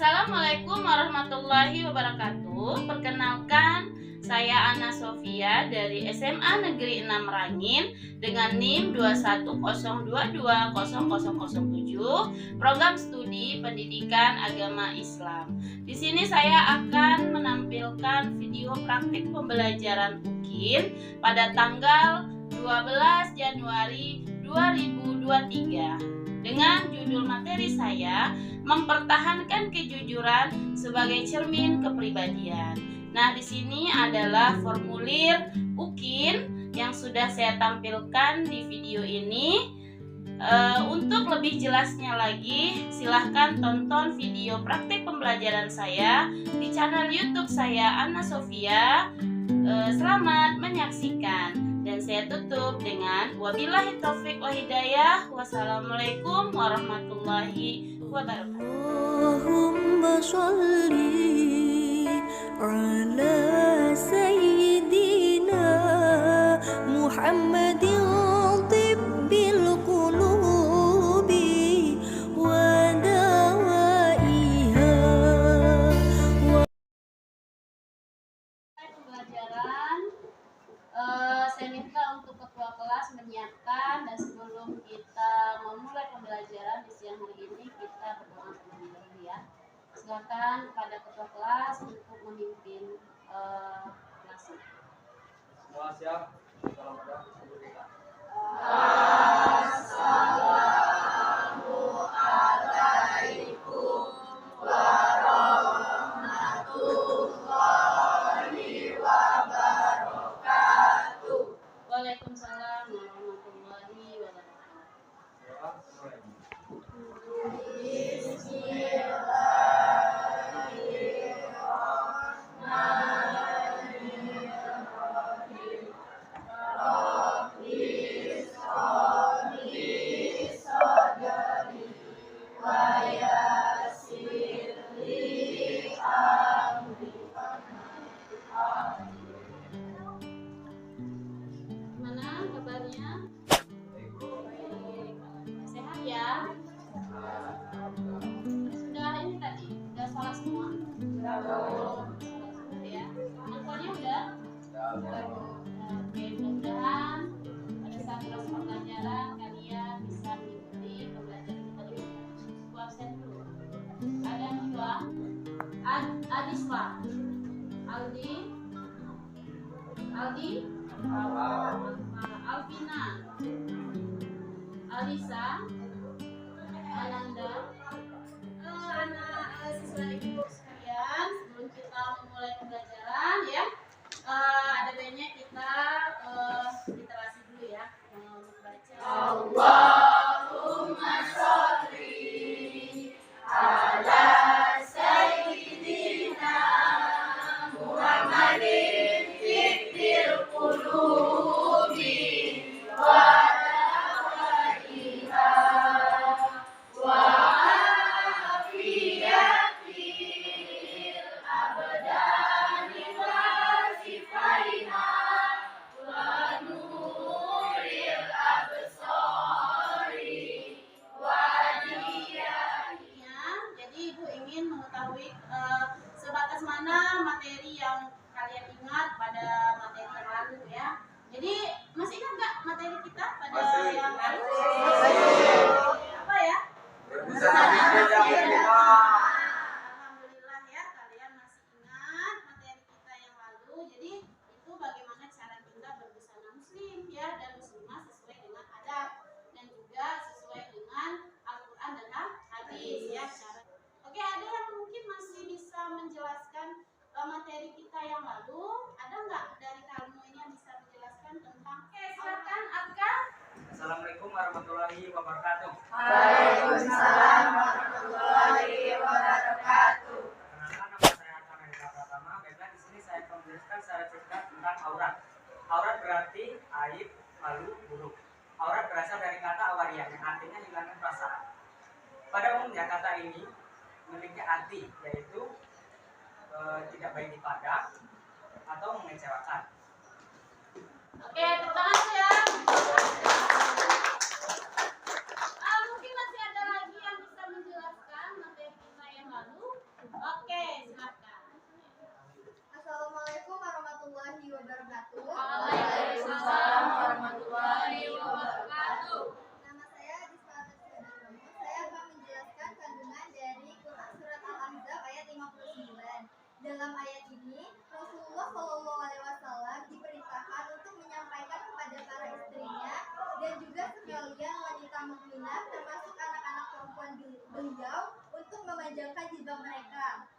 Assalamualaikum warahmatullahi wabarakatuh. Perkenalkan, saya Anna Sofia dari SMA Negeri 6 Rangin dengan NIM 210220007, program studi pendidikan agama Islam. Di sini saya akan menampilkan video praktik pembelajaran UKIN pada tanggal 12 Januari 2023 dengan judul materi saya mempertahankan kejujuran sebagai cermin kepribadian. Nah, di sini adalah formulir UKIN yang sudah saya tampilkan di video ini. Untuk lebih jelasnya lagi, silahkan tonton video praktik pembelajaran saya di channel YouTube saya Anna Sofia. Selamat menyaksikan. Dan saya tutup dengan wabillahi taufik wa hidayah. Wassalamualaikum warahmatullahi wabarakatuh. Allahumma sholli ala sayyidina Muhammadin tibbil qulubi wa dawaiha. Pembelajaran saya minta untuk ketua kelas menyiapkan, dan sebelum kita memulai pembelajaran di siang hari ini kita berdoa terlebih dahulu ya. Silakan kepada ketua kelas untuk memimpin kelasnya. Semua siap? Salam pada guru kita. Assalamualaikum warahmatullahi wabarakatuh. Waalaikumsalam warahmatullahi wabarakatuh. Doa mulai. Gimana kabarnya? Baik. Sehat ya? Sudah ini tadi, sudah sholat semua? Sudah ya. Manfaatnya udah? Oke, mudah-mudahan pada saat proses pembelajaran kalian bisa mengikuti pembelajaran kita dengan baik. Absen dulu. Ada yang dua. Adiswa, Aldi, Alvina, Alisa, Ananda, anak siswa ibu sekalian. Sebelum kita memulai pembelajaran ya, ada baiknya kita literasi dulu ya, membaca. Allahumma sholli ala sayyidina Muhammadin tibbil qulubi wa dawaiha wa afiyatil abdani wa sifaiha wa nuril absari wa diyaiha. Jadi ibu ingin mengetahui sebatas mana materi yang kalian ingat pada materi yang lalu ya. Jadi masih ingat nggak materi kita pada Masih. yang lalu? Apa ya? Alhamdulillah ya, kalian masih ingat materi kita yang lalu. Jadi itu bagaimana cara kita berbusana muslim ya dan muslimah sesuai dengan adab dan juga sesuai dengan Al-Quran dan hadis ya. Oke, ada yang mungkin masih bisa menjelaskan materi kita yang lalu? Ada nggak dari kamu ini yang bisa menjelaskan tentang? Oke, silakan Abka. Assalamualaikum warahmatullahi wabarakatuh. Waalaikumsalam warahmatullahi wabarakatuh. Perkenalkan, nama saya Hasan Hendra Pratama. Baiklah, di sini saya akan menjelaskan secara singkat tentang aurat. Aurat berarti aib, malu, buruk. Aurat berasal dari kata awariyah yang artinya hilangkan perasaan. Pada umumnya kata ini memiliki arti yaitu tidak baik dipandang atau mengecewakan. Oke, tepuk tangan ya. Mungkin masih ada lagi yang bisa menjelaskan materi kita yang lalu. wabarakatuh. Waalaikumsalam warahmatullahi wabarakatuh. Nama saya Disma Rizky. Saya akan menjelaskan kandungan dari Quran Surat Al-Ahzab ayat 59. Dalam ayat ini, Rasulullah SAW diperintahkan untuk menyampaikan kepada para istrinya dan juga sekalian wanita mukminah termasuk anak-anak perempuan beliau untuk memanjangkan jilbab mereka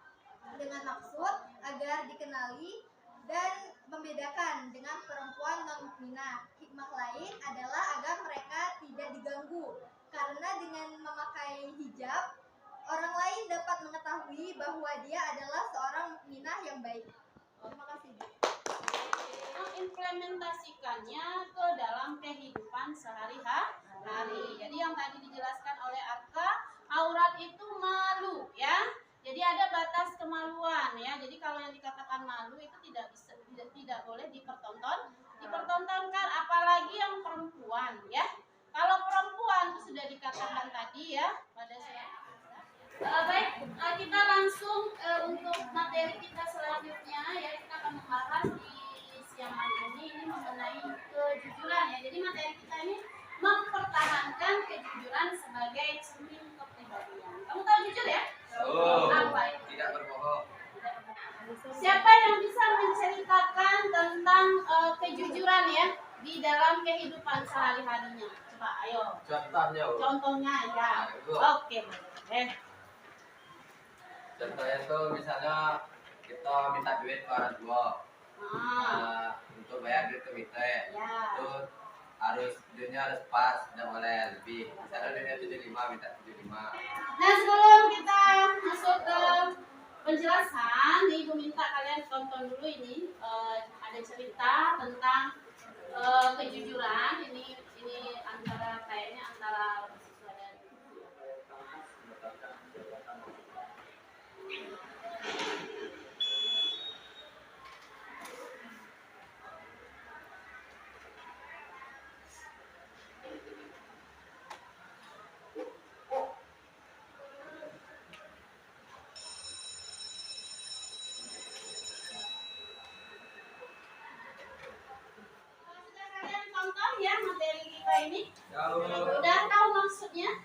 dengan maksud agar dikenali dan membedakan dengan perempuan non-mukminah. Hikmah lain adalah agar mereka tidak diganggu, karena dengan memakai hijab, orang lain dapat mengetahui bahwa dia adalah seorang mukminah yang baik. Terima kasih. Mengimplementasikannya ke dalam kehidupan sehari-hari. Jadi yang tadi dijelaskan oleh Arka, aurat itu malu, ya. Jadi ada batas kemaluan, ya. Jadi kalau yang dikatakan malu itu tidak boleh dipertontonkan, apalagi yang perempuan, ya. Kalau perempuan itu sudah dikatakan tadi, ya, pada surat. Baik, kita langsung untuk materi kita selanjutnya, ya. Kita akan membahas di siang hari ini mengenai kejujuran, ya. Jadi materi kita ini mempertahankan kejujuran sebagai cermin kepribadian. Kamu tahu jujur, ya? Apa itu? Tidak berbohong. Siapa yang bisa menceritakan tentang kejujuran, ya, di dalam kehidupan sehari-harinya? Coba, ayo. Contohnya, ya. Oke, boleh. Contohnya itu misalnya kita minta duit ke orang tua untuk bayar duit ke kita, Ya. itu duitnya harus pas, tidak boleh lebih. Misalnya duitnya 75, minta 75. Nah, sebelum kita masuk ke penjelasan, nih Ibu minta kalian tonton dulu ini. Ada cerita tentang kejujuran. Ini kayaknya antara siswa dan ya materi kita ini. Udah tahu maksudnya?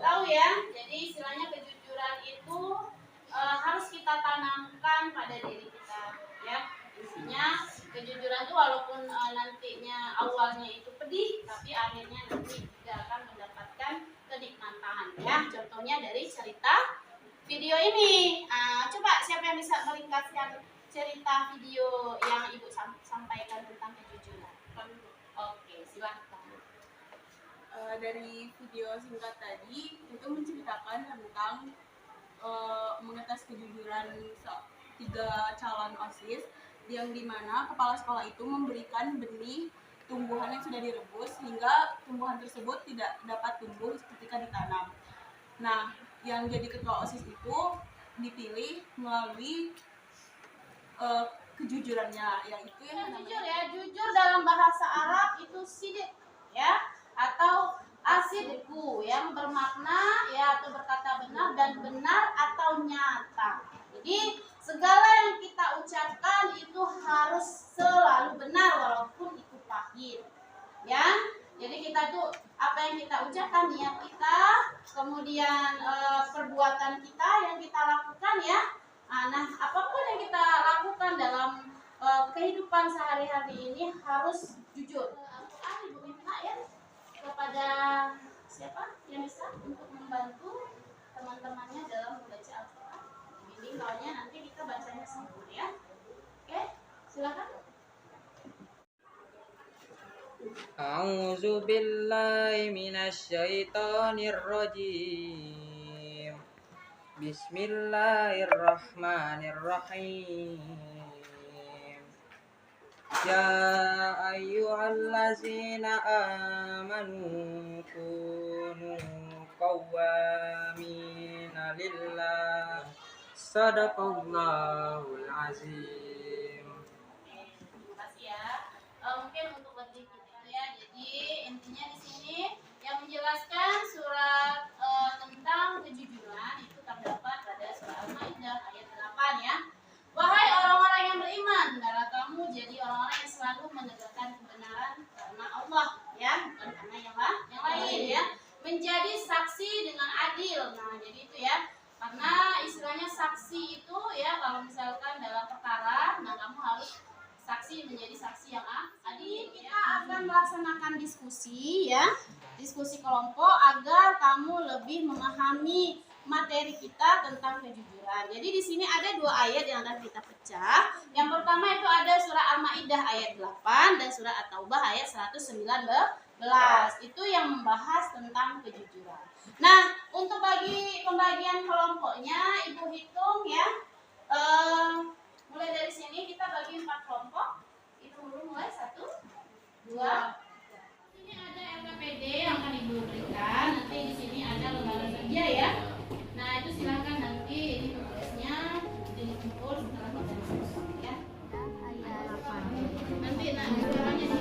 Tahu ya. Jadi istilahnya kejujuran itu harus kita tanamkan pada diri kita, ya. Intinya kejujuran itu walaupun nantinya awalnya itu pedih, tapi akhirnya nanti juga akan mendapatkan kenikmatan, ya. Contohnya dari cerita video ini. Coba siapa yang bisa meringkaskan cerita video yang Ibu sampaikan tentang kejujuran? Oke, silahkan. Dari video singkat tadi itu menceritakan tentang mengetes kejujuran 3 calon OSIS yang dimana kepala sekolah itu memberikan benih tumbuhan yang sudah direbus hingga tumbuhan tersebut tidak dapat tumbuh ketika ditanam. Nah, yang jadi ketua OSIS itu dipilih melalui kejujurannya, yaitu yang jujur, ya. Jujur dalam bahasa Arab itu sidik, ya, atau asidku, yang bermakna, ya, atau berkata benar dan benar atau nyata. Jadi segala yang kita ucapkan itu harus selalu benar walaupun itu pahit, ya. Jadi kita tuh apa yang kita ucapkan, niat kita, kemudian perbuatan kita yang kita lakukan, ya. Nah, apapun yang kita lakukan dalam kehidupan sehari-hari ini harus jujur. Al-Quran Ibu minta, ya, kepada siapa yang bisa untuk membantu teman-temannya dalam membaca Al-Quran. Bimbing soalnya nanti kita bacanya sempurna, ya. Oke, silakan. A'udzu billahi minasy syaithanir rajim. Bismillahirrahmanirrahim. Ya ayyuhallazina amanu kunu qawwamina lillah. Sadaqallahul azim. Terima kasih, ya. Mungkin untuk lebih kita, ya. Jadi intinya di sini yang menjelaskan surat tentang kejujuran itu terdapat pada surah Al-Maidah ayat 8, ya. Wahai orang-orang yang beriman, hendaklah kamu jadi orang selalu menegakkan kebenaran karena Allah, ya, bukan karena yang lain, ya. Menjadi saksi dengan adil. Nah, jadi itu ya. Karena istilahnya saksi itu ya, kalau misalkan dalam perkara, nah kamu harus saksi menjadi saksi yang adil. Kita akan melaksanakan diskusi ya, diskusi kelompok agar kamu lebih memahami materi kita tentang kejujuran. Jadi di sini ada 2 ayat yang akan kita pecah. Yang pertama itu ada surah Al-Maidah ayat 8 dan surah At-Taubah ayat 119. Itu yang membahas tentang kejujuran. Nah, untuk bagi pembagian kelompoknya, Ibu hitung ya. Mulai dari sini kita bagi 4 kelompok. Hitung dulu mulai 1, 2. Ini ada LKPD yang akan Ibu berikan. Nanti di sini ada lembaga kerja ya. Nah, itu silakan nanti ini tugasnya dikumpul setelah kita diskusi ya. Nanti suaranya di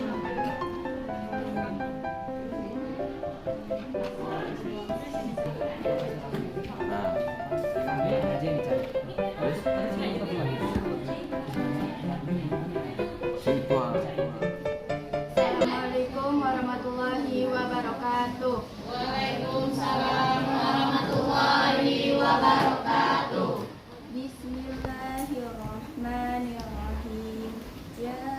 Assalamualaikum warahmatullahi wabarakatuh. Waalaikumsalam warahmatullahi wabarakatuh. Bismillahirrahmanirrahim. Ya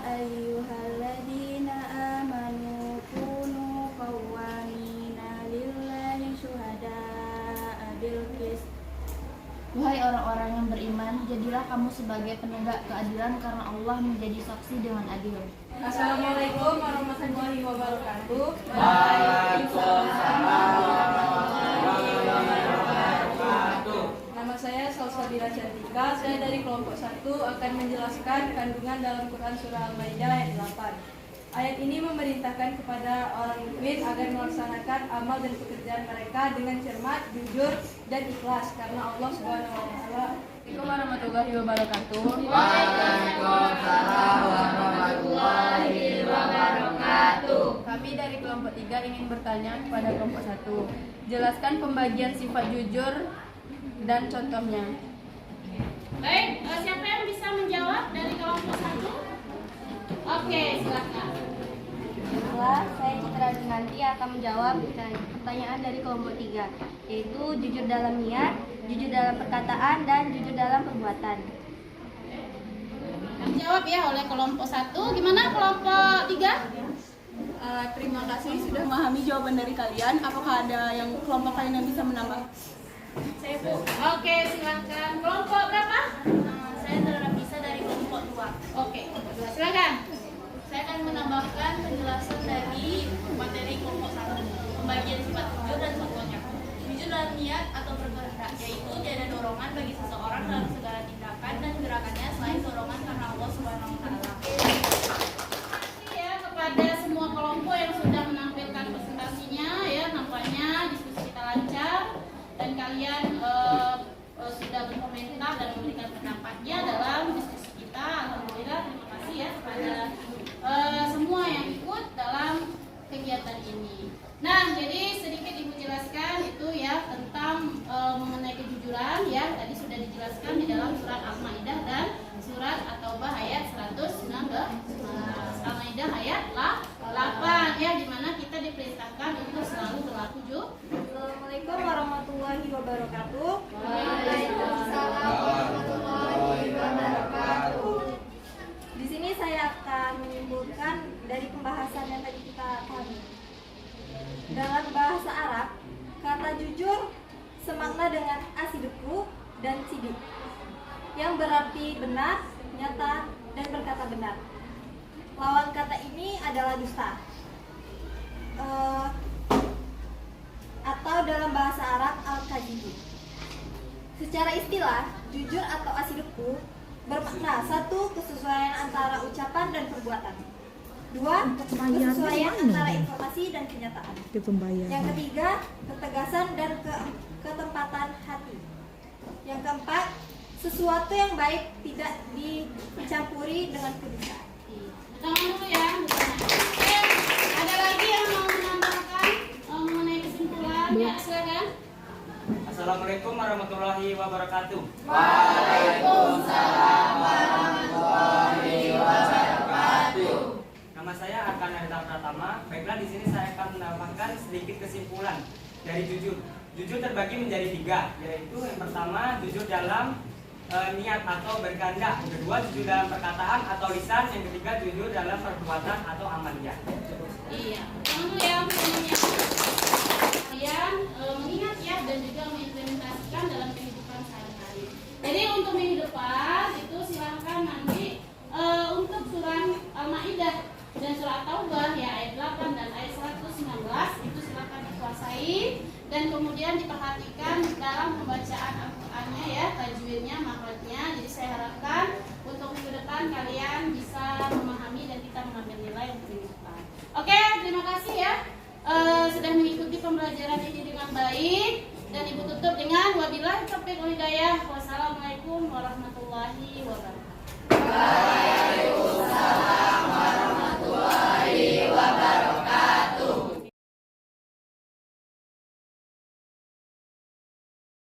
ayyuhalladzina amanu kunu qawwamina lillahi syuhada'a bil qist. Wahai orang-orang yang beriman, jadilah kamu sebagai penegak keadilan karena Allah menjadi saksi dengan adil. Assalamualaikum warahmatullahi wabarakatuh. Nama saya Salsabila Cantika. Saya dari kelompok 1 akan menjelaskan kandungan dalam Quran surah Al-Maidah ayat 8. Ayat ini memerintahkan kepada orang mukmin agar melaksanakan amal dan pekerjaan mereka dengan cermat, jujur, dan ikhlas karena Allah Subhanahu wa taala. Assalamualaikum warahmatullahi wabarakatuh. Waalaikumsalam warahmatullahi wabarakatuh. Kami dari kelompok 3 ingin bertanya kepada kelompok 1. Jelaskan pembagian sifat jujur dan contohnya. Baik, siapa yang bisa menjawab dari kelompok 1? Oke, silakan. Baiklah, saya Citra Dinanti akan menjawab pertanyaan dari kelompok 3, yaitu jujur dalam niat, jujur dalam perkataan, dan jujur dalam perbuatan. Dijawab ya oleh kelompok 1. Gimana kelompok 3? Terima kasih sudah memahami jawaban dari kalian. Apakah ada yang kelompok lain yang bisa menambah? Saya Bu. Oke, silakan. Kelompok berapa? Saya Zara Bisa dari kelompok 2. Oke, silakan. Saya akan menambahkan penjelasan dari materi kelompok 1, pembagian sifat jujur dan contohnya. Jujur dalam niat atau berkehendak, yaitu tiada dorongan bagi seseorang dalam segala tindakan dan gerakannya selain dorongan karena Allah Subhanahu wa taala. Ya, kepada semua kelompok yang sudah menampilkan presentasinya ya, nampaknya diskusi kita lancar dan kalian sudah berkomentar dan memberikan pendapatnya dalam diskusi kita. Alhamdulillah, terima kasih ya kepada semua yang ikut dalam kegiatan ini. Nah, jadi sedikit Ibu jelaskan itu ya tentang mengenai kejujuran ya. Tadi sudah dijelaskan di dalam surat Al-Maidah dan surat At-Taubah ayat 119. Al-Maidah ayat 8 ya, di mana kita diperintahkan untuk selalu berlaku jujur. Assalamualaikum warahmatullahi wabarakatuh. Waalaikumsalam warahmatullahi wabarakatuh. Di sini saya akan menyimpulkan dari pembahasan yang tadi kita pahami. Dalam bahasa Arab, kata jujur semakna dengan asiduku dan sidik, yang berarti benar, nyata, dan berkata benar. Lawan kata ini adalah dusta. Atau dalam bahasa Arab al-kadhibu. Secara istilah, jujur atau asiduku bermakna 1. Kesesuaian antara ucapan dan perbuatan. 2. Kesesuaian antara informasi dan kenyataan. Yang ketiga, ketegasan dan ketempatan hati. Yang keempat, sesuatu yang baik tidak dicampuri dengan kedustaan. Tangan dulu ya. Oke, ada lagi yang mau menambahkan mengenai kesimpulan? Ya, silakan. Assalamualaikum warahmatullahi wabarakatuh. Waalaikumsalam warahmatullahi wabarakatuh. kesimpulan dari jujur. Jujur terbagi menjadi 3, yaitu yang pertama jujur dalam niat atau berkehendak, yang kedua jujur dalam perkataan atau lisan, yang ketiga jujur dalam perbuatan atau amaliyah. Iya, kamu yang kalian mengingat ya dan juga mengimplementasikan dalam kehidupan sehari-hari. Jadi untuk minggu depan itu silahkan nanti untuk surah Al-Maidah dan surah Taubah ya ayat 8 dan ayat 119 itu silahkan dikuasai dan kemudian diperhatikan dalam pembacaan Al-Qur'annya ya, tajwidnya, makhrajnya. Jadi saya harapkan untuk minggu depan kalian bisa memahami dan kita mengambil nilai untuk minggu depan. Oke, terima kasih ya sudah mengikuti pembelajaran ini dengan baik dan Ibu tutup dengan wabillahi